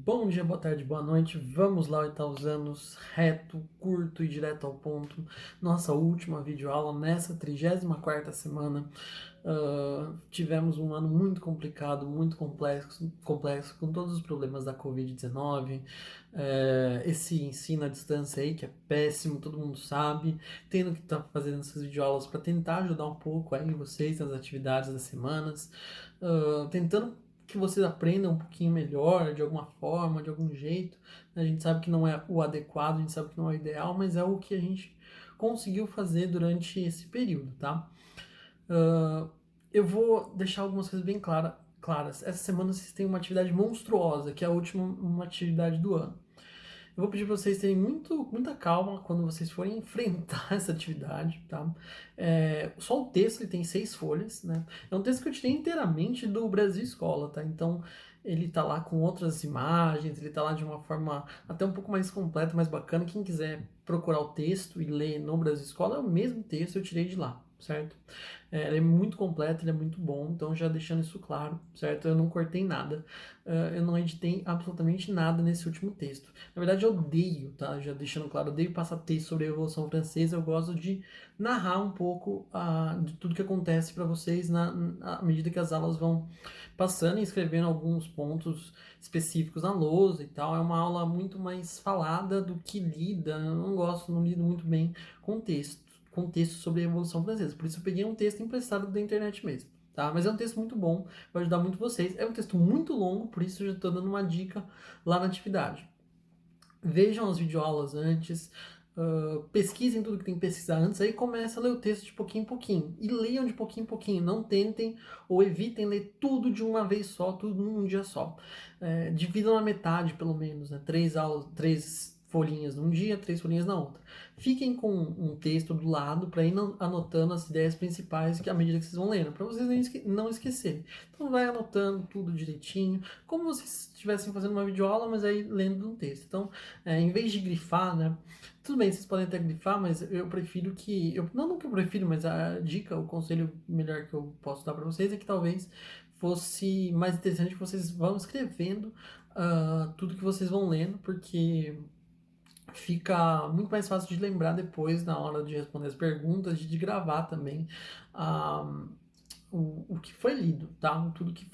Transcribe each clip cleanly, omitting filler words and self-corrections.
Bom dia, boa tarde, boa noite. Vamos lá, oitavos anos, reto, curto e direto ao ponto. Nossa última videoaula nessa 34ª semana. Tivemos um ano muito complicado, muito complexo com todos os problemas da Covid-19. Esse ensino à distância aí, que é péssimo, todo mundo sabe. Tendo que estar fazendo essas videoaulas para tentar ajudar um pouco aí vocês nas atividades das semanas. Tentando que vocês aprendam um pouquinho melhor, de alguma forma, de algum jeito. A gente sabe que não é o adequado, a gente sabe que não é o ideal, mas é o que a gente conseguiu fazer durante esse período, tá? Eu vou deixar algumas coisas bem claras. Essa semana vocês têm uma atividade monstruosa, que é a última uma atividade do ano. Eu vou pedir para vocês terem muita calma quando vocês forem enfrentar essa atividade, tá? Só o texto ele tem 6 folhas, né? É um texto que eu tirei inteiramente do Brasil Escola, tá? Então ele tá lá com outras imagens, ele tá lá de uma forma até um pouco mais completa, mais bacana. Quem quiser procurar o texto e ler no Brasil Escola, é o mesmo texto, eu tirei de lá, certo? Ele é muito completo, ele é muito bom, então já deixando isso claro, certo? Eu não cortei nada, eu não editei absolutamente nada nesse último texto. Na verdade, eu odeio, tá? Já deixando claro, eu odeio passar texto sobre a Revolução Francesa, eu gosto de narrar um pouco de tudo que acontece para vocês à medida que as aulas vão passando e escrevendo alguns pontos específicos na lousa e tal. É uma aula muito mais falada do que lida, eu não lido muito bem com texto sobre a Revolução Francesa. Por isso eu peguei um texto emprestado da internet mesmo, tá? Mas é um texto muito bom, vai ajudar muito vocês. É um texto muito longo, por isso eu já estou dando uma dica lá na atividade. Vejam as videoaulas antes, pesquisem tudo que tem que pesquisar antes, aí começa a ler o texto de pouquinho em pouquinho. E leiam de pouquinho em pouquinho, não tentem ou evitem ler tudo de uma vez só, tudo num dia só. Dividam na metade, pelo menos, né? 3 folhinhas num dia, 3 folhinhas na outra. Fiquem com um texto do lado para ir anotando as ideias principais que à medida que vocês vão lendo, para vocês não esquecerem. Então vai anotando tudo direitinho, como se estivessem fazendo uma videoaula, mas aí lendo um texto. Então, em vez de grifar, né? Tudo bem, vocês podem até grifar, mas eu prefiro que. Não que eu prefiro, mas a dica, o conselho melhor que eu posso dar para vocês é que talvez fosse mais interessante que vocês vão escrevendo tudo que vocês vão lendo, porque fica muito mais fácil de lembrar depois, na hora de responder as perguntas, de gravar também o que foi lido, tá? Tudo que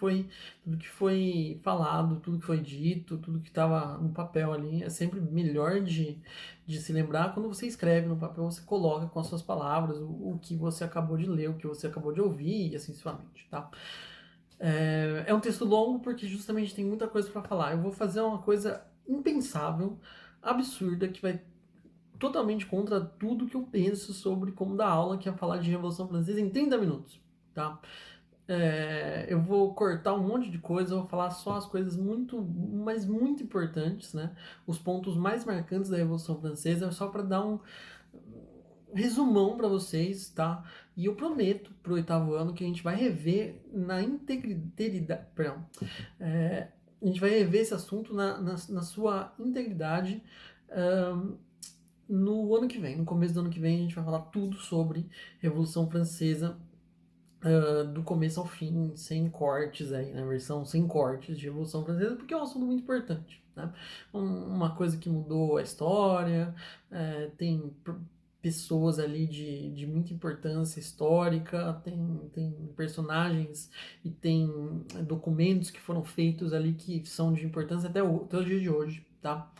foi falado, tudo que foi dito, tudo que estava no papel ali. É sempre melhor de se lembrar quando você escreve no papel, você coloca com as suas palavras o que você acabou de ler, o que você acabou de ouvir e assim sucessivamente, tá? É um texto longo porque justamente tem muita coisa para falar. Eu vou fazer uma coisa impensável, absurda, que vai totalmente contra tudo que eu penso sobre como dar aula, que é falar de Revolução Francesa em 30 minutos, tá? Eu vou cortar um monte de coisa, eu vou falar só as coisas mas muito importantes, né? Os pontos mais marcantes da Revolução Francesa, só para dar um resumão para vocês, tá? E eu prometo pro oitavo ano que a gente vai rever na integridade, perdão, a gente vai rever esse assunto na sua integridade no ano que vem. No começo do ano que vem a gente vai falar tudo sobre Revolução Francesa, do começo ao fim, sem cortes aí, na versão sem cortes de Revolução Francesa, porque é um assunto muito importante, né? Uma coisa que mudou a história, tem pessoas ali de muita importância histórica, tem personagens e tem documentos que foram feitos ali que são de importância até o dia de hoje, tá?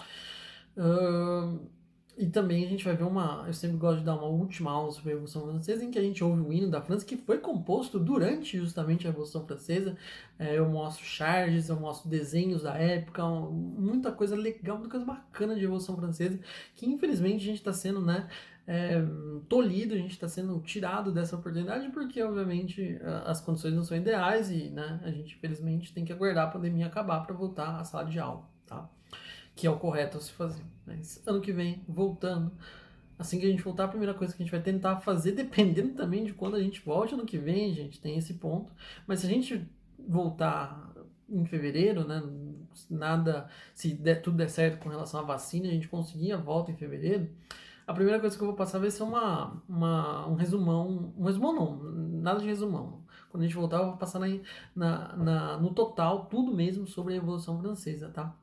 E também a gente vai ver eu sempre gosto de dar uma última aula sobre a Revolução Francesa, em que a gente ouve o hino da França, que foi composto durante justamente a Revolução Francesa. Eu mostro charges, eu mostro desenhos da época, muita coisa legal, muita coisa bacana de Revolução Francesa, que infelizmente a gente está sendo, né, tolhido, a gente está sendo tirado dessa oportunidade, porque obviamente as condições não são ideais e, né, a gente infelizmente tem que aguardar a pandemia acabar para voltar à sala de aula, tá? Que é o correto a se fazer. Mas ano que vem, voltando, assim que a gente voltar, a primeira coisa que a gente vai tentar fazer, dependendo também de quando a gente volte ano que vem, gente, tem esse ponto. Mas se a gente voltar em fevereiro, né, se tudo der certo com relação à vacina, a gente conseguir a volta em fevereiro, a primeira coisa que eu vou passar vai ser um resumão, não, nada de resumão. Quando a gente voltar, eu vou passar no total tudo mesmo sobre a Revolução Francesa, tá?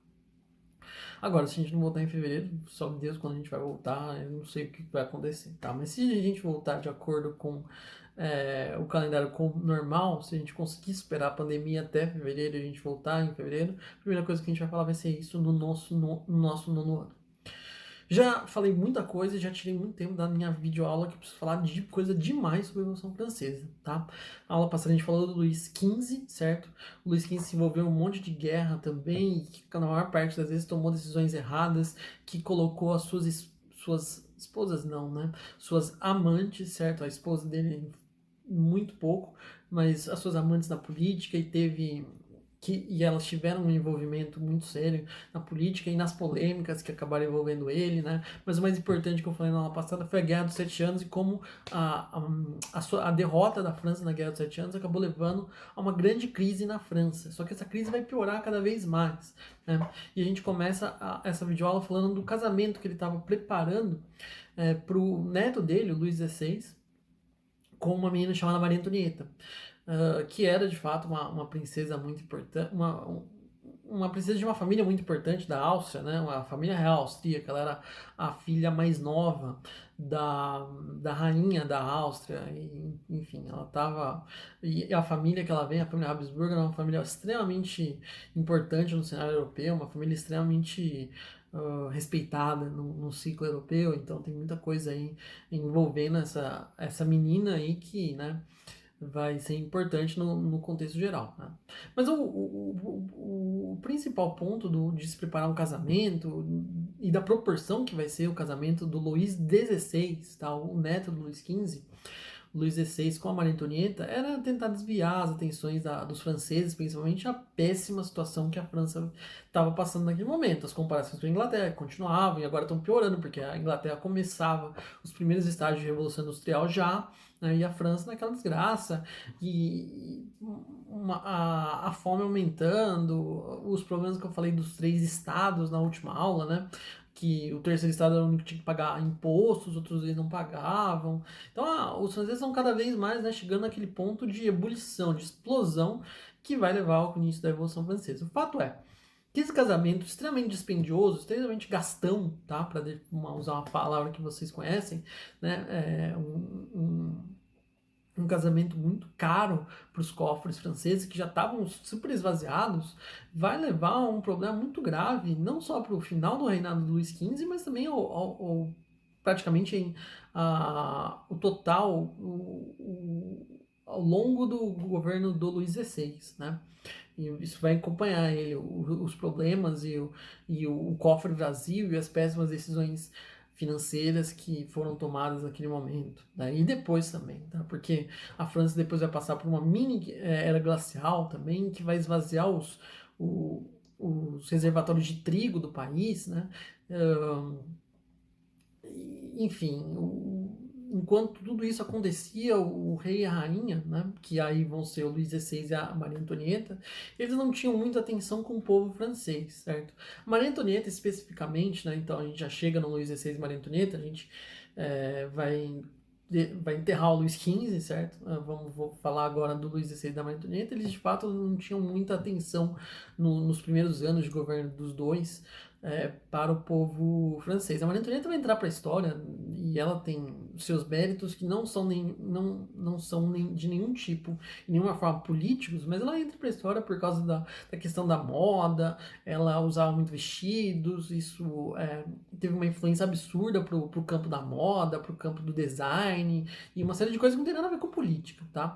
Agora, se a gente não voltar em fevereiro, só Deus quando a gente vai voltar, eu não sei o que vai acontecer, tá? Mas se a gente voltar de acordo com o calendário normal, se a gente conseguir superar a pandemia até fevereiro e a gente voltar em fevereiro, a primeira coisa que a gente vai falar vai ser isso no nosso nono ano. Já falei muita coisa, já tirei muito tempo da minha videoaula que eu preciso falar de coisa demais sobre a Revolução Francesa, tá? A aula passada a gente falou do Luís XV, certo? O Luís XV se envolveu em um monte de guerra também, e que na maior parte das vezes tomou decisões erradas, que colocou as suas esposas não, né? Suas amantes, certo? A esposa dele muito pouco, mas as suas amantes na política e elas tiveram um envolvimento muito sério na política e nas polêmicas que acabaram envolvendo ele, né? Mas o mais importante que eu falei na aula passada foi a Guerra dos Sete Anos e como a derrota da França na Guerra dos Sete Anos acabou levando a uma grande crise na França. Só que essa crise vai piorar cada vez mais, né? E a gente começa essa videoaula falando do casamento que ele estava preparando para o neto dele, o Luís XVI, com uma menina chamada Maria Antonieta, que era de fato uma princesa muito importante, uma princesa de uma família muito importante da Áustria, né? Uma família real austríaca. Ela era a filha mais nova da rainha da Áustria, e, enfim, ela estava. E a família que ela vem, a família Habsburgo, era uma família extremamente importante no cenário europeu, uma família extremamente respeitada no ciclo europeu, então tem muita coisa aí envolvendo essa menina aí que, né, vai ser importante no contexto geral, né? Mas o principal ponto de se preparar um casamento e da proporção que vai ser o casamento do Luís XVI, tá? O neto do Luís XV, Luís XVI com a Maria Antonieta, era tentar desviar as atenções dos franceses, principalmente a péssima situação que a França estava passando naquele momento. As comparações com a Inglaterra continuavam e agora estão piorando, porque a Inglaterra começava os primeiros estágios de Revolução Industrial já, né, e a França naquela desgraça, e a fome aumentando, os problemas que eu falei dos três estados na última aula, né? Que o terceiro estado era o único que tinha que pagar impostos, os outros eles não pagavam. Então, os franceses estão cada vez mais, né, chegando naquele ponto de ebulição, de explosão, que vai levar ao início da Revolução Francesa. O fato é que esse casamento extremamente dispendioso, extremamente gastão, tá, para usar uma palavra que vocês conhecem, né, um casamento muito caro para os cofres franceses, que já estavam super esvaziados, vai levar a um problema muito grave, não só para o final do reinado do Luís XV, mas também praticamente o total, ao longo do governo do Luís XVI, né? E isso vai acompanhar ele, os problemas e o cofre vazio e as péssimas decisões financeiras que foram tomadas naquele momento, né? E depois também, tá? Porque a França depois vai passar por uma mini era glacial também, que vai esvaziar os reservatórios de trigo do país, né? Enfim, enquanto tudo isso acontecia, o rei e a rainha, né, que aí vão ser o Luís XVI e a Maria Antonieta, eles não tinham muita atenção com o povo francês, certo? Maria Antonieta especificamente, né, então a gente já chega no Luís XVI e Maria Antonieta, a gente vai enterrar o Luís XV, certo? Vou falar agora do Luís XVI e da Maria Antonieta. Eles de fato não tinham muita atenção nos primeiros anos de governo dos dois, para o povo francês. A Maria Antonieta vai entrar para a história e ela tem seus méritos que não são nem de nenhum tipo, de nenhuma forma políticos, mas ela entra para a história por causa da questão da moda. Ela usava muito vestidos, isso teve uma influência absurda pro campo da moda, pro campo do design e uma série de coisas que não tem nada a ver com política, tá?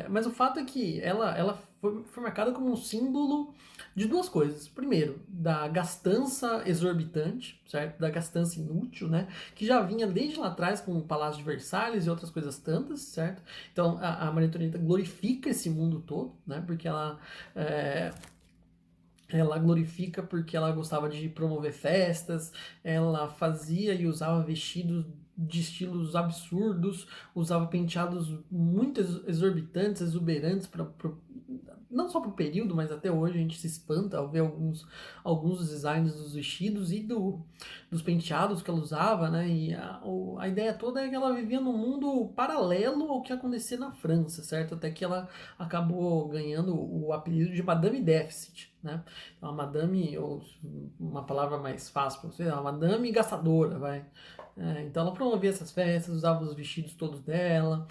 Mas o fato é que ela foi marcada como um símbolo de duas coisas. Primeiro, da gastança exorbitante, certo? Da gastança inútil, né? Que já vinha desde lá atrás com o Palácio de Versalhes e outras coisas tantas, certo? Então, a Maria Antonieta glorifica esse mundo todo, né? Porque ela glorifica porque ela gostava de promover festas, ela fazia e usava vestidos de estilos absurdos, usava penteados muito exorbitantes, exuberantes, não só pro período, mas até hoje a gente se espanta ao ver alguns dos designs dos vestidos e dos penteados que ela usava, né? E a ideia toda é que ela vivia num mundo paralelo ao que acontecia na França, certo? Até que ela acabou ganhando o apelido de Madame Déficit, né? Então, a Madame, ou uma palavra mais fácil para você, a Madame gastadora, vai. Então ela promovia essas festas, usava os vestidos todos dela.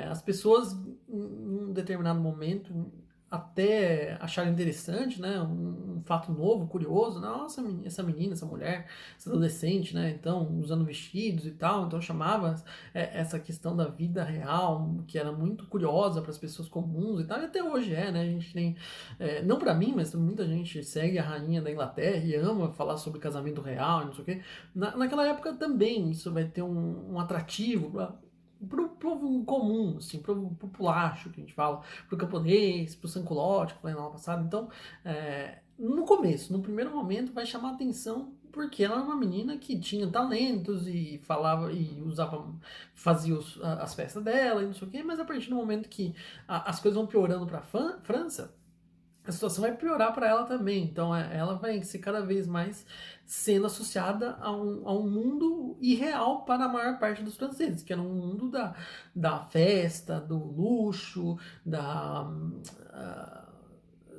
As pessoas, em um determinado momento, até acharam interessante, né? Um fato novo, curioso. Nossa, essa menina, essa mulher, essa adolescente, né? Então, usando vestidos e tal. Então chamava essa questão da vida real, que era muito curiosa para as pessoas comuns e tal. E até hoje né? A gente tem, não para mim, mas muita gente segue a rainha da Inglaterra e ama falar sobre casamento real e não sei o quê. Naquela época também isso vai ter um atrativo pro povo comum, assim, pro populacho, que a gente fala, pro camponês, pro sanculote, que eu falei na aula passada. Então, no começo, no primeiro momento, vai chamar atenção porque ela era uma menina que tinha talentos e falava e usava, fazia as festas dela e não sei o quê, mas a partir do momento que as coisas vão piorando para a França, a situação vai piorar para ela também. Então ela vai ser cada vez mais sendo associada a um mundo irreal para a maior parte dos franceses, que era um mundo da festa, do luxo,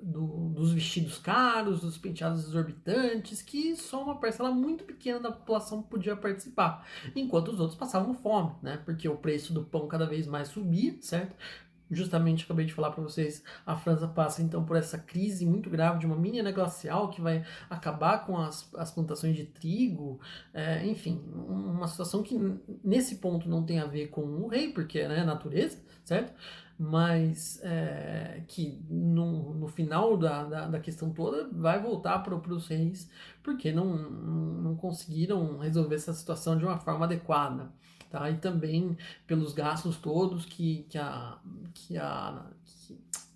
dos vestidos caros, dos penteados exorbitantes, que só uma parcela muito pequena da população podia participar, enquanto os outros passavam fome, né? Porque o preço do pão cada vez mais subia, certo? Justamente acabei de falar para vocês, a França passa então por essa crise muito grave de uma mini era glacial que vai acabar com as plantações de trigo, enfim, uma situação que nesse ponto não tem a ver com o rei, porque é natureza, certo? Mas que no final da questão toda vai voltar para os reis, porque não conseguiram resolver essa situação de uma forma adequada. Tá? E também pelos gastos todos que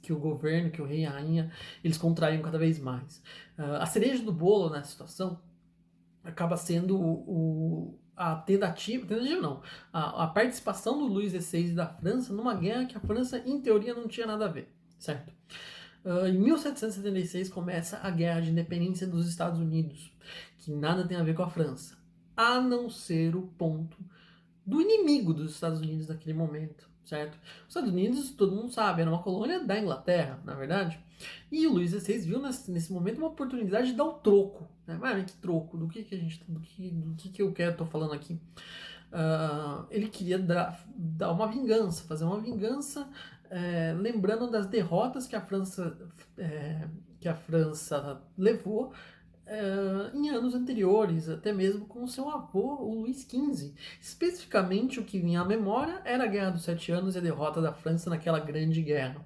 o governo, que o rei e a rainha, eles contraíam cada vez mais. A cereja do bolo nessa situação acaba sendo a tentativa não, a participação do Luís XVI da França numa guerra que a França, em teoria, não tinha nada a ver, certo? Em 1776 começa a Guerra de Independência dos Estados Unidos, que nada tem a ver com a França, a não ser o ponto do inimigo dos Estados Unidos naquele momento, certo? Os Estados Unidos, todo mundo sabe, era uma colônia da Inglaterra, na verdade. E o Luís XVI viu nesse momento uma oportunidade de dar o troco, né? Mas que troco? Do que a gente, do que eu quero, tô falando aqui? Ele queria dar uma vingança, fazer uma vingança, lembrando das derrotas que a França levou em anos anteriores, até mesmo com o seu avô, o Luís XV. Especificamente, o que vinha à memória era a Guerra dos Sete Anos e a derrota da França naquela grande guerra.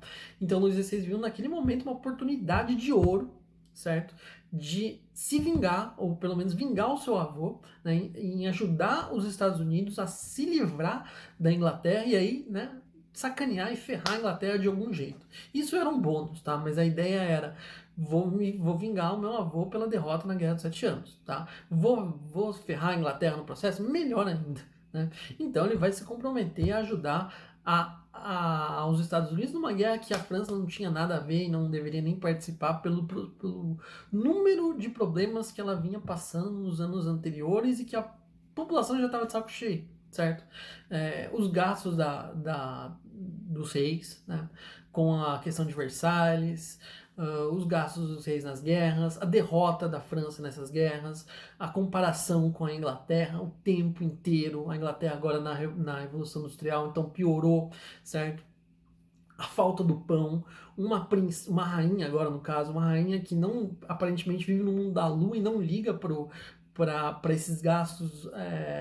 Então, Luís XVI viu naquele momento uma oportunidade de ouro, certo? De se vingar, ou pelo menos vingar o seu avô, né, em ajudar os Estados Unidos a se livrar da Inglaterra e aí, né, sacanear e ferrar a Inglaterra de algum jeito. Isso era um bônus, tá? Mas a ideia era vou vingar o meu avô pela derrota na Guerra dos Sete Anos, tá? Vou ferrar a Inglaterra no processo? Melhor ainda, né? Então ele vai se comprometer a ajudar aos Estados Unidos numa guerra que a França não tinha nada a ver e não deveria nem participar pelo número de problemas que ela vinha passando nos anos anteriores e que a população já estava de saco cheio, certo? Os gastos dos reis, né? Com a questão de Versalhes, os gastos dos reis nas guerras, a derrota da França nessas guerras, a comparação com a Inglaterra o tempo inteiro, a Inglaterra agora na Revolução Industrial, então piorou, certo? A falta do pão, uma rainha agora no caso, uma rainha que não aparentemente vive no mundo da lua e não liga para esses gastos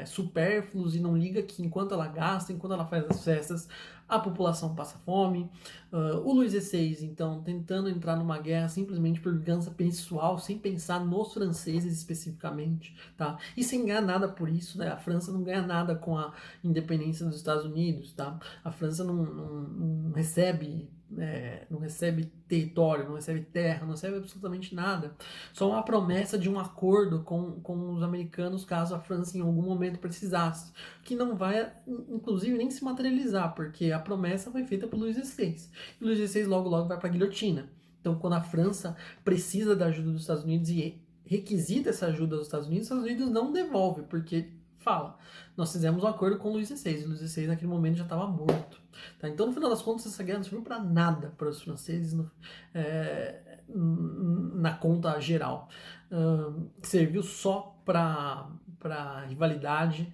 supérfluos e não liga que enquanto ela gasta, enquanto ela faz as festas, a população passa fome. O Luís XVI, então, tentando entrar numa guerra simplesmente por vingança pessoal, sem pensar nos franceses especificamente, tá? E sem ganhar nada por isso, né? A França não ganha nada com a independência dos Estados Unidos, tá? A França não recebe não recebe território, não recebe terra, não recebe absolutamente nada. Só uma promessa de um acordo com os americanos caso a França em algum momento precisasse, que não vai, inclusive, nem se materializar, porque a promessa foi feita por Luís XVI. E Luís XVI logo logo vai para a guilhotina. Então, quando a França precisa da ajuda dos Estados Unidos e requisita essa ajuda dos Estados Unidos não devolve, porque fala, nós fizemos um acordo com o Luís XVI, e o Luís XVI naquele momento já estava morto. Tá? Então, no final das contas, essa guerra não serviu para nada para os franceses na conta geral. Serviu só para rivalidade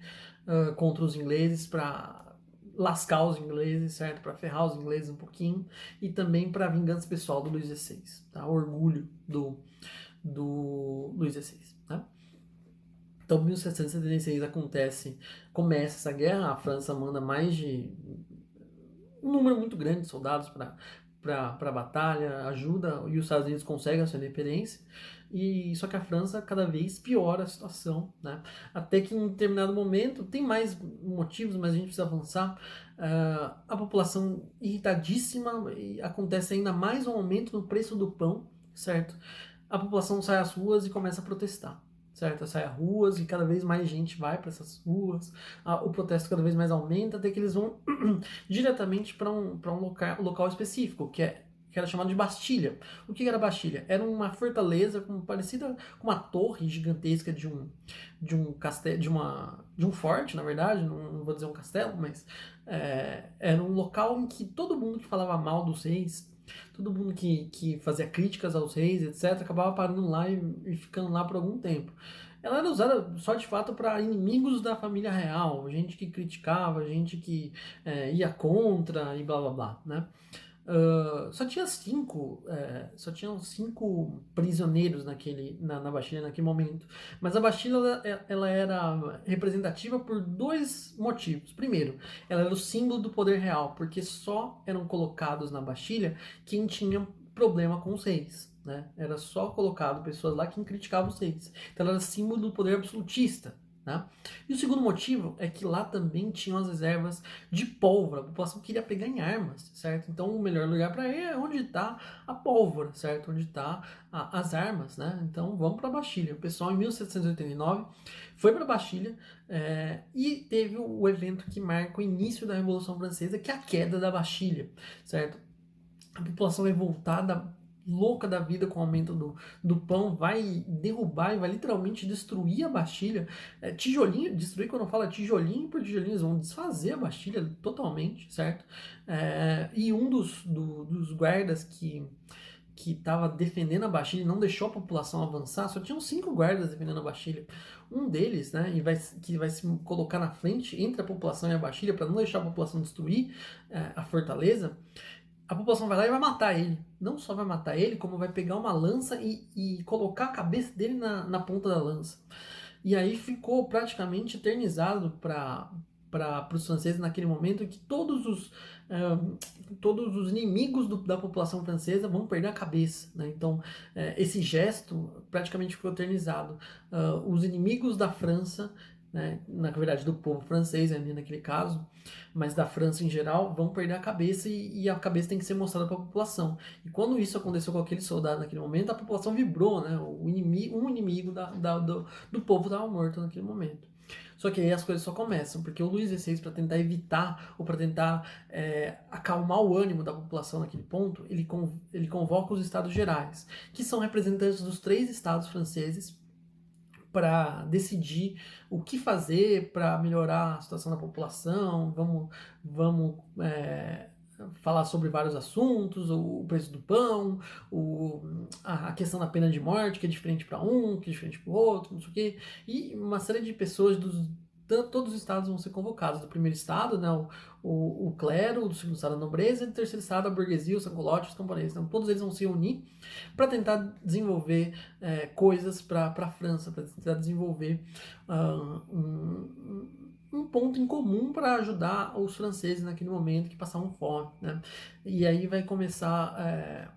contra os ingleses, para lascar os ingleses, certo? Para ferrar os ingleses um pouquinho, e também para vingança pessoal do Luís XVI, tá? O orgulho do Luís XVI, tá? Então, 1776 começa essa guerra, a França manda um número muito grande de soldados para a batalha, ajuda, e os Estados Unidos conseguem a sua independência, só que a França cada vez piora a situação, né? Até que em determinado momento, tem mais motivos, mas a gente precisa avançar, a população irritadíssima, e acontece ainda mais um aumento no preço do pão, certo? A população sai às ruas e começa a protestar, certo? Sai às ruas e cada vez mais gente vai para essas ruas, o protesto cada vez mais aumenta, até que eles vão diretamente para um local específico, que era chamado de Bastilha. O que era Bastilha? Era uma fortaleza parecida com uma torre gigantesca de um castelo, de um forte, na verdade, não vou dizer um castelo, mas era um local em que todo mundo que falava mal dos reis, todo mundo que fazia críticas aos reis, etc., acabava parando lá e ficando lá por algum tempo. Ela era usada só de fato para inimigos da família real, gente que criticava, gente que ia contra e blá blá blá, né? Só tinham cinco prisioneiros na Bastilha naquele momento. Mas a Bastilha ela era representativa por dois motivos. Primeiro, ela era o símbolo do poder real, porque só eram colocados na Bastilha quem tinha problema com os reis. Né? Era só colocado pessoas lá que criticavam os reis. Então ela era símbolo do poder absolutista. Né? E o segundo motivo é que lá também tinham as reservas de pólvora. A população queria pegar em armas, certo? Então o melhor lugar para ir é onde está a pólvora, certo? Onde está as armas, né? Então vamos para a Bastilha. O pessoal em 1789 foi para a Bastilha e teve o evento que marca o início da Revolução Francesa, que é a queda da Bastilha, certo? A população revoltada, louca da vida com o aumento do pão, vai derrubar e vai literalmente destruir a Bastilha. Tijolinho, destruir quando eu falo tijolinho por tijolinho, eles vão desfazer a Bastilha totalmente, certo? E um dos guardas que estava defendendo a Bastilha e não deixou a população avançar, só tinham 5 guardas defendendo a Bastilha. Um deles, né, que vai se colocar na frente entre a população e a Bastilha para não deixar a população destruir a fortaleza, a população vai lá e vai matar ele. Não só vai matar ele, como vai pegar uma lança e colocar a cabeça dele na ponta da lança. E aí ficou praticamente eternizado para os franceses naquele momento que todos os inimigos da população francesa vão perder a cabeça. Né? Então, esse gesto praticamente ficou eternizado. Os inimigos da França, né, na verdade do povo francês ali naquele caso, mas da França em geral, vão perder a cabeça e a cabeça tem que ser mostrada para a população. E quando isso aconteceu com aquele soldado naquele momento, a população vibrou, né? Um inimigo do povo estava morto naquele momento. Só que aí as coisas só começam, porque o Luís XVI, para tentar evitar ou para tentar acalmar o ânimo da população naquele ponto, ele convoca os Estados Gerais, que são representantes dos 3 estados franceses, para decidir o que fazer para melhorar a situação da população. Vamos falar sobre vários assuntos, o preço do pão, a questão da pena de morte, que é diferente para um, que é diferente para o outro, não sei o quê. E uma série de pessoas todos os estados vão ser convocados. Do primeiro estado, né, o clero, do segundo estado a nobreza, e do terceiro estado a burguesia, os sancolotes, os camponeses. Então todos eles vão se unir para tentar desenvolver coisas para a França, para tentar desenvolver um ponto em comum para ajudar os franceses naquele momento que passavam fome. Né? E aí vai começar...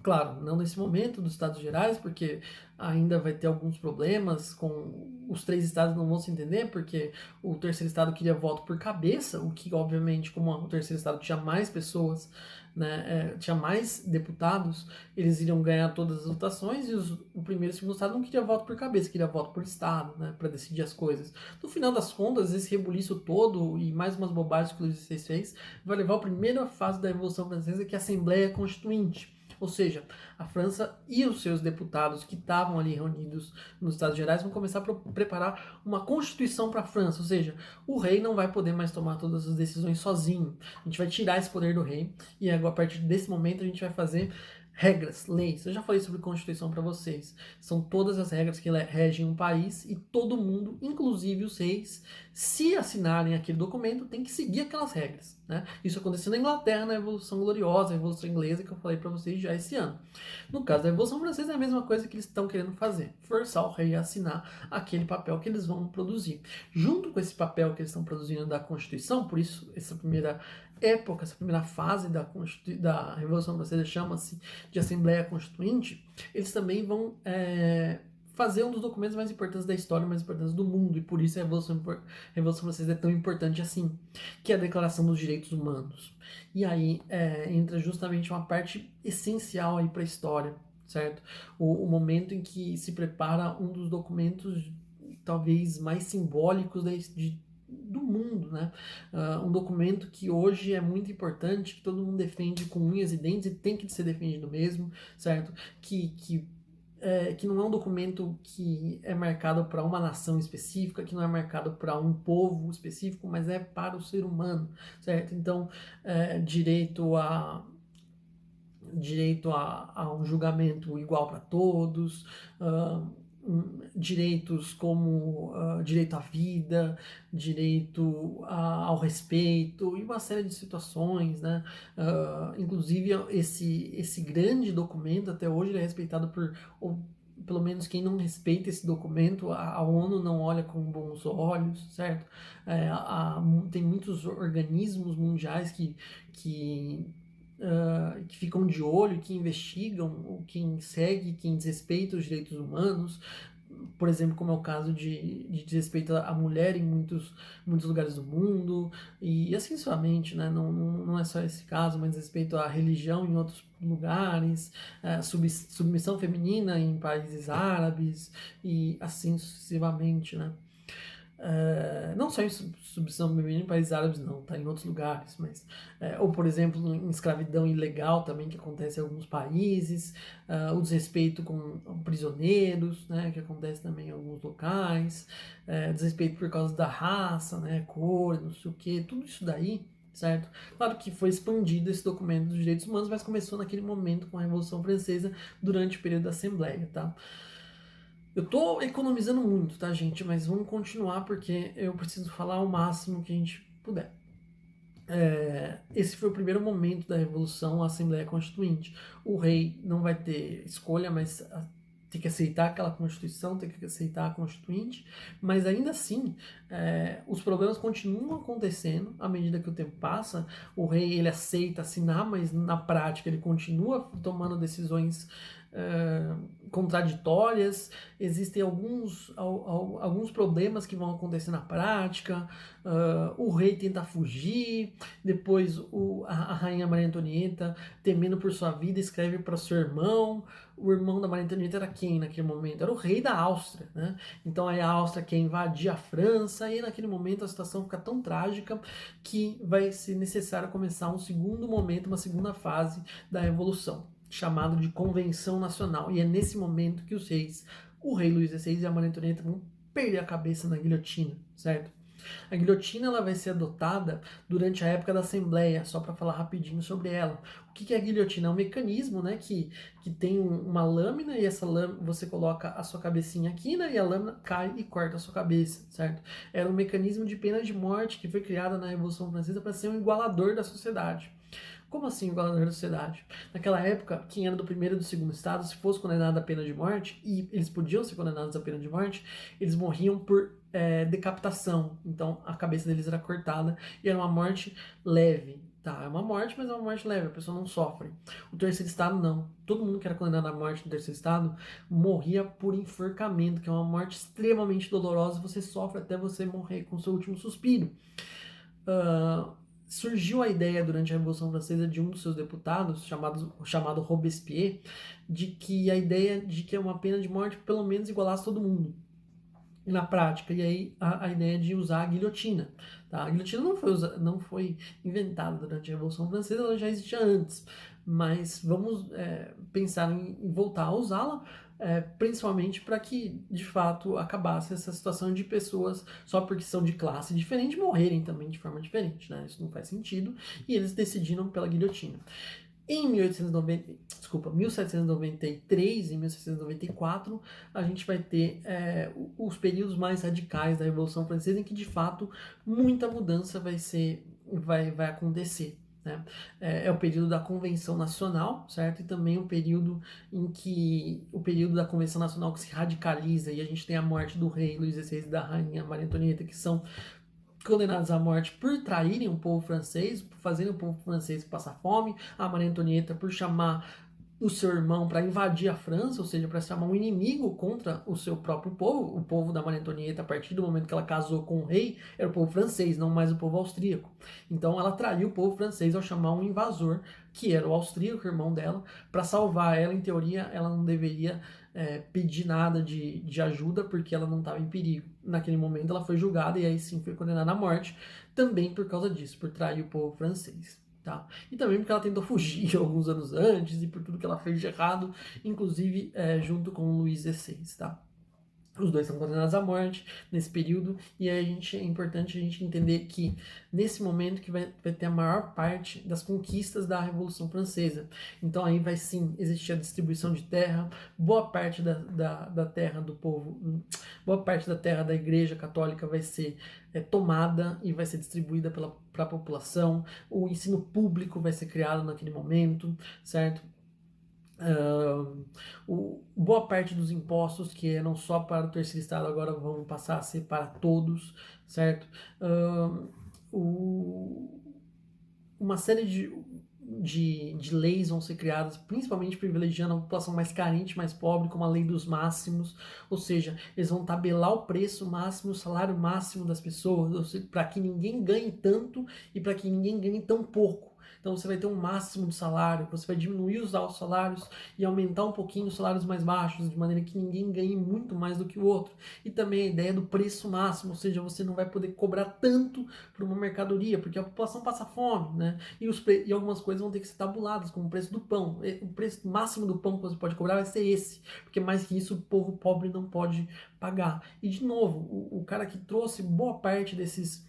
Claro, não nesse momento dos Estados Gerais, porque ainda vai ter alguns problemas com os 3 estados não vão se entender, porque o terceiro estado queria voto por cabeça, o que obviamente, como o terceiro estado tinha mais pessoas, né, tinha mais deputados, eles iriam ganhar todas as votações e o primeiro e o segundo estado não queria voto por cabeça, queria voto por estado, né, para decidir as coisas. No final das contas, esse rebuliço todo e mais umas bobagens que o Luís XVI fez vai levar à primeira fase da Revolução Francesa, que é a Assembleia Constituinte. Ou seja, a França e os seus deputados que estavam ali reunidos nos Estados Gerais vão começar a preparar uma constituição para a França, ou seja, o rei não vai poder mais tomar todas as decisões sozinho. A gente vai tirar esse poder do rei e agora, a partir desse momento a gente vai fazer regras, leis. Eu já falei sobre Constituição para vocês. São todas as regras que regem um país e todo mundo, inclusive os reis, se assinarem aquele documento, tem que seguir aquelas regras, né? Isso aconteceu na Inglaterra, na Revolução Gloriosa, a Revolução Inglesa, que eu falei para vocês já esse ano. No caso da Revolução Francesa é a mesma coisa que eles estão querendo fazer, forçar o rei a assinar aquele papel que eles vão produzir. Junto com esse papel que eles estão produzindo da Constituição, por isso essa primeira época, essa primeira fase da Revolução Francesa chama-se de Assembleia Constituinte, eles também vão fazer um dos documentos mais importantes da história, mais importantes do mundo, e por isso a Revolução Francesa é tão importante assim, que é a Declaração dos Direitos Humanos. E aí entra justamente uma parte essencial aí para a história, certo? O momento em que se prepara um dos documentos talvez mais simbólicos do mundo, né? Um documento que hoje é muito importante, que todo mundo defende com unhas e dentes e tem que ser defendido mesmo, certo? Que não é um documento que é marcado para uma nação específica, que não é marcado para um povo específico, mas é para o ser humano, certo? Então, direito a um julgamento igual para todos, direitos como direito à vida, direito ao respeito e uma série de situações, né? Inclusive esse grande documento até hoje ele é respeitado ou pelo menos quem não respeita esse documento, a ONU não olha com bons olhos, certo? Tem muitos organismos mundiais que ficam de olho, que investigam quem segue, quem desrespeita os direitos humanos, por exemplo, como é o caso de desrespeito à mulher em muitos lugares do mundo, e assim sucessivamente, né? Não é só esse caso, mas respeito à religião em outros lugares, submissão feminina em países árabes, e assim sucessivamente, né? Não só em submissão feminina em países árabes, não, tá em outros lugares, mas ou por exemplo em escravidão ilegal também que acontece em alguns países, o desrespeito com prisioneiros, né, que acontece também em alguns locais, desrespeito por causa da raça, né, cor, não sei o que, tudo isso daí, certo? Claro que foi expandido esse documento dos direitos humanos, mas começou naquele momento com a Revolução Francesa durante o período da Assembleia, tá? Eu tô economizando muito, tá, gente? Mas vamos continuar porque eu preciso falar o máximo que a gente puder. Esse foi o primeiro momento da Revolução, a Assembleia Constituinte. O rei não vai ter escolha, mas tem que aceitar aquela Constituição, tem que aceitar a Constituinte, mas ainda assim, os problemas continuam acontecendo à medida que o tempo passa. O rei ele aceita assinar, mas na prática ele continua tomando decisões contraditórias, existem alguns problemas que vão acontecer na prática, o rei tenta fugir, depois a rainha Maria Antonieta, temendo por sua vida, escreve para seu irmão. O irmão da Maria Antonieta era quem naquele momento? Era o rei da Áustria, né? Então aí a Áustria quer invadir a França e naquele momento a situação fica tão trágica que vai ser necessário começar um segundo momento, uma segunda fase da Revolução, chamado de Convenção Nacional. E é nesse momento que os reis, o rei Luís XVI e a Maria Antonieta, vão perder a cabeça na guilhotina, certo? A guilhotina ela vai ser adotada durante a época da Assembleia, só para falar rapidinho sobre ela. O que é a guilhotina? É um mecanismo, né, que tem uma lâmina e essa lâmina você coloca a sua cabecinha aqui, né, e a lâmina cai e corta a sua cabeça, certo? Era um mecanismo de pena de morte que foi criado na Revolução Francesa para ser um igualador da sociedade. Como assim igualador da sociedade? Naquela época, quem era do primeiro e do segundo estado, se fosse condenado à pena de morte, e eles podiam ser condenados à pena de morte, eles morriam por decapitação. Então a cabeça deles era cortada e era uma morte leve. Tá, é uma morte, mas é uma morte leve, a pessoa não sofre. O terceiro estado não. Todo mundo que era condenado à morte no terceiro estado morria por enforcamento, que é uma morte extremamente dolorosa, você sofre até você morrer com o seu último suspiro. surgiu a ideia durante a Revolução Francesa de um dos seus deputados, chamado Robespierre, de que a ideia de que uma pena de morte pelo menos igualasse todo mundo na prática, e aí a ideia de usar a guilhotina. Tá? A guilhotina não foi inventada durante a Revolução Francesa, ela já existia antes, mas vamos pensar em voltar a usá-la, principalmente para que, de fato, acabasse essa situação de pessoas, só porque são de classe diferente, morrerem também de forma diferente. Né? Isso não faz sentido, e eles decidiram pela guilhotina. Em 1793 e 1794, a gente vai ter os períodos mais radicais da Revolução Francesa, em que, de fato, muita mudança vai acontecer. Né? É o período da Convenção Nacional, certo? E também o período da Convenção Nacional que se radicaliza, e a gente tem a morte do rei Luís XVI e da rainha Maria Antonieta, que são condenados à morte por traírem o povo francês, por fazerem o povo francês passar fome, a Maria Antonieta por chamar o seu irmão para invadir a França, ou seja, para chamar um inimigo contra o seu próprio povo. O povo da Maria Antonieta, a partir do momento que ela casou com o rei, era o povo francês, não mais o povo austríaco. Então ela traiu o povo francês ao chamar um invasor, que era o austríaco, irmão dela, para salvar ela. Em teoria, ela não deveria pedir nada de ajuda, porque ela não estava em perigo. Naquele momento ela foi julgada e aí sim foi condenada à morte, também por causa disso, por trair o povo francês. Tá? E também porque ela tentou fugir alguns anos antes e por tudo que ela fez de errado, inclusive junto com o Luís XVI. Tá? Os dois são condenados à morte nesse período, e aí é importante a gente entender que nesse momento que vai ter a maior parte das conquistas da Revolução Francesa. Então aí vai sim existir a distribuição de terra, boa parte da terra do povo, boa parte da terra da Igreja Católica vai ser tomada e vai ser distribuída para a população, o ensino público vai ser criado naquele momento, certo? Boa parte dos impostos que eram só para o terceiro estado agora vão passar a ser para todos, certo? Uma série de leis vão ser criadas, principalmente privilegiando a população mais carente, mais pobre, como a lei dos máximos, ou seja, eles vão tabelar o preço máximo, o salário máximo das pessoas, para que ninguém ganhe tanto e para que ninguém ganhe tão pouco. Então você vai ter um máximo de salário, você vai diminuir os altos salários e aumentar um pouquinho os salários mais baixos, de maneira que ninguém ganhe muito mais do que o outro. E também a ideia do preço máximo, ou seja, você não vai poder cobrar tanto por uma mercadoria, porque a população passa fome, né? E algumas coisas vão ter que ser tabuladas, como o preço do pão. O preço máximo do pão que você pode cobrar vai ser esse, porque mais que isso o povo pobre não pode pagar. E de novo, o cara que trouxe boa parte dessas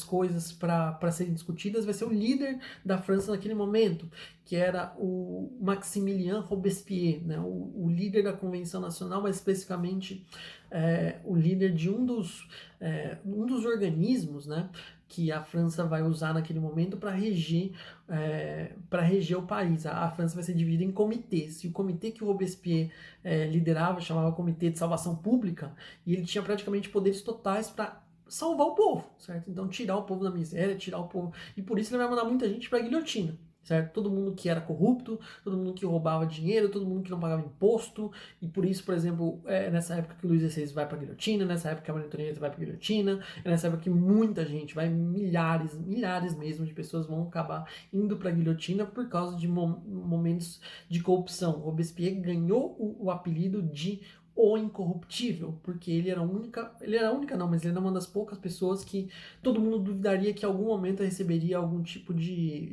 coisas para serem discutidas vai ser o líder da França naquele momento, que era o Maximilien Robespierre, né? O líder da Convenção Nacional, mas especificamente o líder de um dos organismos, né, que a França vai usar naquele momento para reger o país. A França vai ser dividida em comitês, e o comitê que o Robespierre liderava chamava Comitê de Salvação Pública, e ele tinha praticamente poderes totais para salvar o povo, certo? Então tirar o povo da miséria, tirar o povo, e por isso ele vai mandar muita gente para a guilhotina, certo? Todo mundo que era corrupto, todo mundo que roubava dinheiro, todo mundo que não pagava imposto, e por isso, por exemplo, nessa época que o Luís XVI vai para a guilhotina, nessa época que a Maria Antonieta vai para a guilhotina, é nessa época que muita gente, milhares mesmo de pessoas vão acabar indo para a guilhotina por causa de momentos de corrupção. Robespierre ganhou o apelido de o incorruptível, porque ele era a única não, mas ele era uma das poucas pessoas que todo mundo duvidaria que em algum momento receberia algum tipo de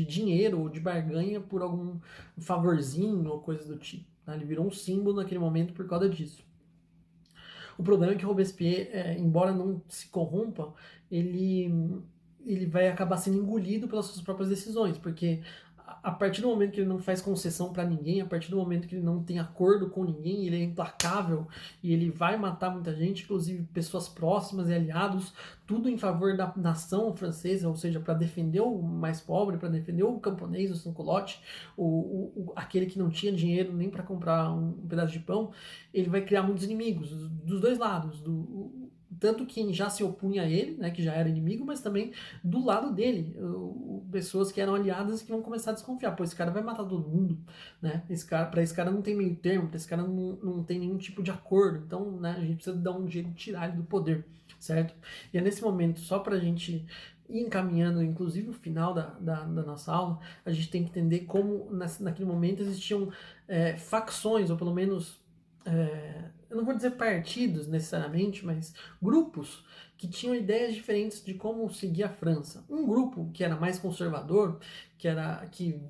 dinheiro ou de barganha por algum favorzinho ou coisa do tipo. Tá? Ele virou um símbolo naquele momento por causa disso. O problema é que Robespierre, embora não se corrompa, ele vai acabar sendo engolido pelas suas próprias decisões, porque a partir do momento que ele não faz concessão para ninguém, a partir do momento que ele não tem acordo com ninguém, ele é implacável e ele vai matar muita gente, inclusive pessoas próximas e aliados, tudo em favor da nação francesa, ou seja, para defender o mais pobre, para defender o camponês, o sans-culotte, aquele que não tinha dinheiro nem para comprar um pedaço de pão. Ele vai criar muitos inimigos dos dois lados, tanto quem já se opunha a ele, né, que já era inimigo, mas também do lado dele, pessoas que eram aliadas que vão começar a desconfiar. Pô, esse cara vai matar todo mundo, né? Para esse cara não tem meio termo, para esse cara não tem nenhum tipo de acordo. Então, né, a gente precisa dar um jeito de tirar ele do poder, certo? E é nesse momento, só pra gente e encaminhando, inclusive, o final da nossa aula, a gente tem que entender como, naquele momento, existiam facções, ou pelo menos, eu não vou dizer partidos necessariamente, mas grupos que tinham ideias diferentes de como seguir a França. Um grupo que era mais conservador, que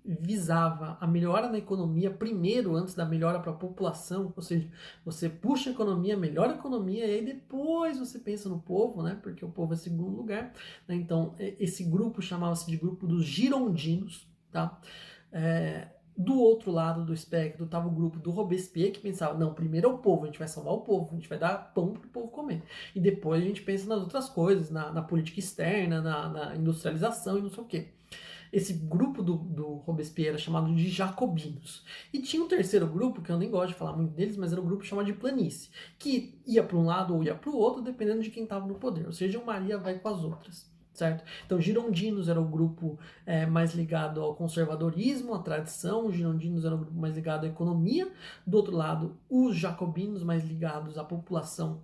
visava a melhora na economia primeiro, antes da melhora para a população, ou seja, você puxa a economia, melhora a economia, e aí depois você pensa no povo, né, porque o povo é segundo lugar, né, então esse grupo chamava-se de grupo dos girondinos, tá? Do outro lado do espectro estava o grupo do Robespierre, que pensava, não, primeiro é o povo, a gente vai salvar o povo, a gente vai dar pão para o povo comer, e depois a gente pensa nas outras coisas, na política externa, na industrialização e não sei o quê. Esse grupo do Robespierre era chamado de jacobinos. E tinha um terceiro grupo, que eu nem gosto de falar muito deles, mas era um grupo chamado de planície, que ia para um lado ou ia para o outro, dependendo de quem estava no poder. Ou seja, o Maria vai com as outras. Certo? Então, girondinos era o grupo mais ligado ao conservadorismo, à tradição, os girondinos era o grupo mais ligado à economia, do outro lado, os jacobinos mais ligados à população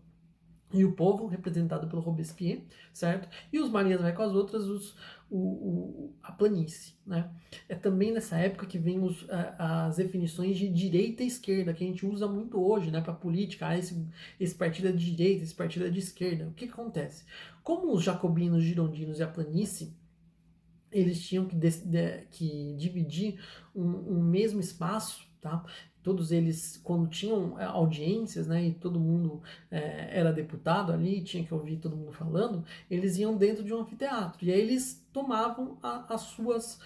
e o povo, representado pelo Robespierre, certo? E os Marias vai com as outras, a planície, né? É também nessa época que vem as definições de direita e esquerda, que a gente usa muito hoje, né, para política. Esse partido é de direita, esse partido é de esquerda. O que acontece? Como os jacobinos, girondinos e a planície, eles tinham que dividir um mesmo espaço, tá? Todos eles, quando tinham audiências, né, e todo mundo era deputado ali, tinha que ouvir todo mundo falando, eles iam dentro de um anfiteatro, e aí eles tomavam as suas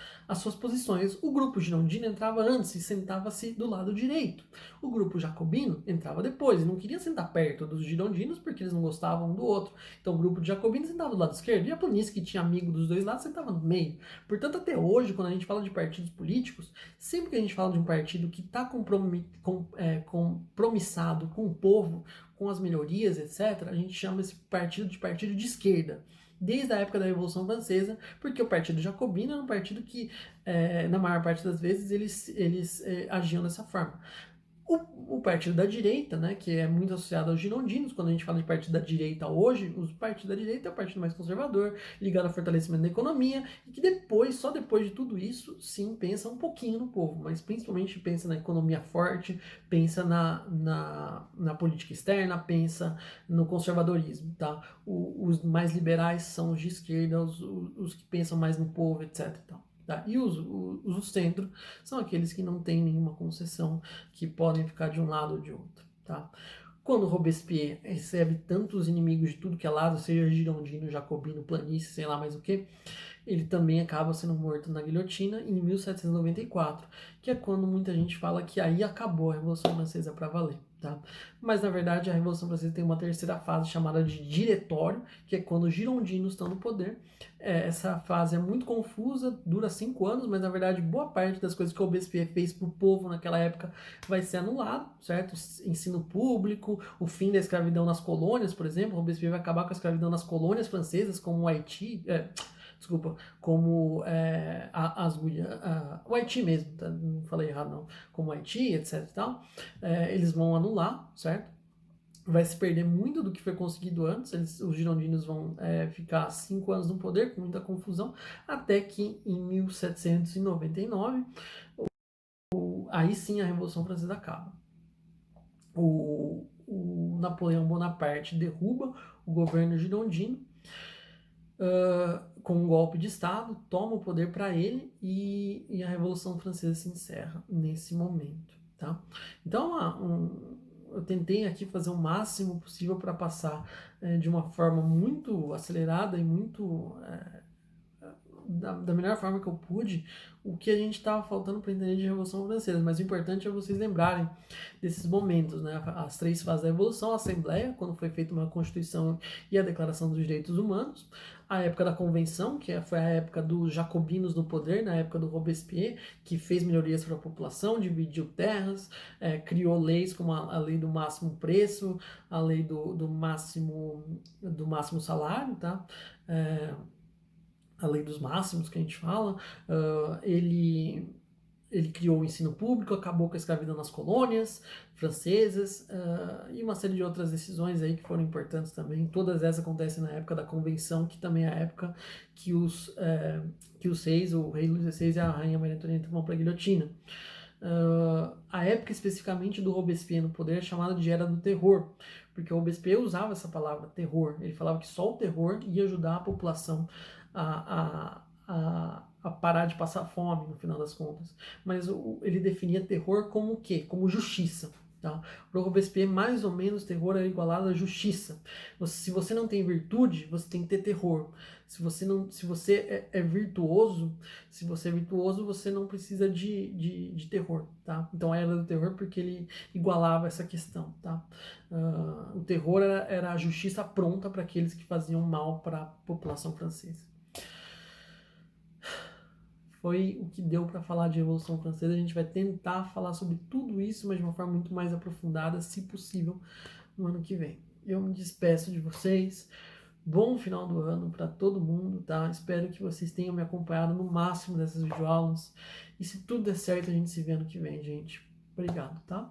posições. O grupo girondino entrava antes e sentava-se do lado direito. O grupo jacobino entrava depois, e não queria sentar perto dos girondinos, porque eles não gostavam um do outro. Então o grupo de jacobinos sentava do lado esquerdo, e a planície, que tinha amigo dos dois lados, sentava no meio. Portanto, até hoje, quando a gente fala de partidos políticos, sempre que a gente fala de um partido que está compromissado com o povo, com as melhorias, etc., a gente chama esse partido de esquerda. Desde a época da Revolução Francesa, porque o Partido Jacobino era um partido que, na maior parte das vezes, eles agiam dessa forma. O partido da direita, né, que é muito associado aos girondinos, quando a gente fala de partido da direita hoje, o partido da direita é o partido mais conservador, ligado ao fortalecimento da economia, e que depois, só depois de tudo isso, sim, pensa um pouquinho no povo, mas principalmente pensa na economia forte, pensa na política externa, pensa no conservadorismo, tá? Os mais liberais são os de esquerda, os que pensam mais no povo, etc. Tá? E os do centro são aqueles que não têm nenhuma concessão, que podem ficar de um lado ou de outro. Tá? Quando Robespierre recebe tantos inimigos de tudo que é lado, seja girondino, jacobino, planície, sei lá mais o que, ele também acaba sendo morto na guilhotina em 1794, que é quando muita gente fala que aí acabou a Revolução Francesa para valer. Tá? Mas na verdade a Revolução Francesa tem uma terceira fase chamada de diretório, que é quando os girondinos estão no poder. Essa fase é muito confusa, dura 5 anos, mas na verdade boa parte das coisas que o Robespierre fez para o povo naquela época vai ser anulado, certo? Ensino público, o fim da escravidão nas colônias, por exemplo, o Robespierre vai acabar com a escravidão nas colônias francesas, como o Haiti, desculpa, como o Haiti mesmo, tá? Não falei errado não, como o Haiti, etc e tal, eles vão anular, certo? Vai se perder muito do que foi conseguido antes, os girondinos vão ficar 5 anos no poder, com muita confusão, até que em 1799, aí sim a Revolução Francesa acaba. O Napoleão Bonaparte derruba o governo girondino, com um golpe de Estado, toma o poder para ele e a Revolução Francesa se encerra nesse momento. Tá? Então, eu tentei aqui fazer o máximo possível para passar de uma forma muito acelerada e muito da melhor forma que eu pude o que a gente estava faltando para entender de Revolução Francesa, mas o importante é vocês lembrarem desses momentos, né? As 3 fases da Revolução: a Assembleia, quando foi feita uma Constituição e a Declaração dos Direitos Humanos; a época da Convenção, que foi a época dos jacobinos no poder, na época do Robespierre, que fez melhorias para a população, dividiu terras, criou leis como a lei do máximo preço, a lei do máximo salário, tá? A lei dos máximos que a gente fala, ele ele criou o ensino público, acabou com a escravidão nas colônias francesas, e uma série de outras decisões aí que foram importantes também. Todas essas acontecem na época da Convenção, que também é a época que os reis, o rei Luís XVI e a rainha Maria Antonieta vão para a guilhotina. A época especificamente do Robespierre no poder é chamada de Era do Terror, porque o Robespierre usava essa palavra, terror. Ele falava que só o terror ia ajudar a população a parar de passar fome, no final das contas. Mas ele definia terror como o quê? Como justiça. Tá? Para o Robespierre, mais ou menos, terror é igualado à justiça. Se você não tem virtude, você tem que ter terror. Se você é virtuoso, se você é virtuoso, você não precisa de terror, tá? Então a Era do Terror porque ele igualava essa questão, tá? O terror era a justiça pronta para aqueles que faziam mal para a população francesa. Foi o que deu para falar de Revolução Francesa. A gente vai tentar falar sobre tudo isso, mas de uma forma muito mais aprofundada, se possível, no ano que vem. Eu me despeço de vocês. Bom final do ano para todo mundo, tá? Espero que vocês tenham me acompanhado no máximo dessas videoaulas. E se tudo der certo, a gente se vê ano que vem, gente. Obrigado, tá?